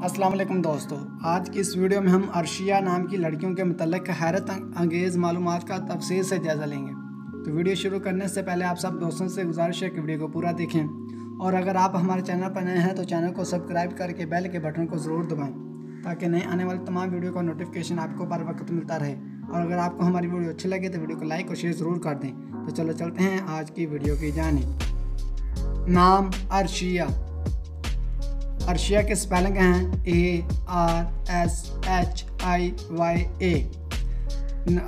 अस्सलाम वालेकुम दोस्तों, आज की इस वीडियो में हम अर्शिया नाम की लड़कियों के मतलब हैरत अंगेज़ मालूमात का तफसील से जायज़ा लेंगे। तो वीडियो शुरू करने से पहले आप सब दोस्तों से गुजारिश है कि वीडियो को पूरा देखें और अगर आप हमारे चैनल पर नए हैं तो चैनल को सब्सक्राइब करके बेल के बटन को ज़रूर दबाएँ ताकि नए आने वाले तमाम वीडियो का नोटिफिकेशन आपको बर वक्त मिलता रहे। और अगर आपको हमारी वीडियो अच्छी लगे तो वीडियो को लाइक और शेयर ज़रूर कर दें। तो चलो चलते हैं आज की वीडियो की जानिब। नाम अर्शिया। अर्शिया के स्पेलिंग हैं ARSHIYA।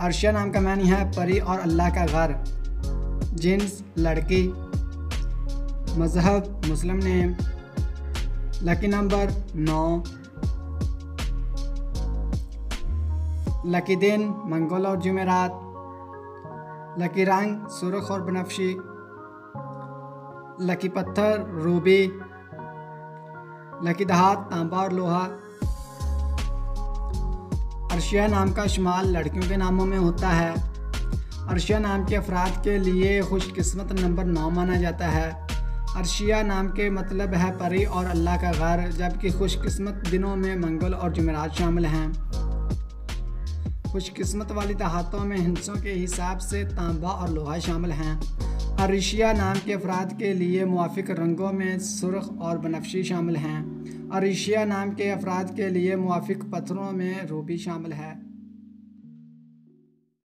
अर्शिया नाम का मानी है परी और अल्लाह का घर। जिन्स लड़की। मज़हब मुस्लिम नेम। Lucky number 9। लकी दिन मंगल और जुमेरात। लकी रंग सुर्ख और बनफशी। लकी पत्थर रूबी। लकी धात तांबा और लोहा। अर्शिया नाम का शुमाल लड़कियों के नामों में होता है। अर्शिया नाम के अफराद के लिए खुशकिस्मत नंबर 9 माना जाता है। अर्शिया नाम के मतलब है परी और अल्लाह का घर, जबकि खुशकिस्मत दिनों में मंगल और जुमेरात शामिल हैं। खुशकिस्मत वाली दहातों में हिंसों के हिसाब से तांबा और लोहा शामिल हैं। अर्शिया नाम के अफराद के लिए मुवाफिक रंगों में सुर्ख और बनफशी शामिल हैं। अर्शिया नाम के अफराद के लिए मुवाफिक पत्थरों में रूबी शामिल है।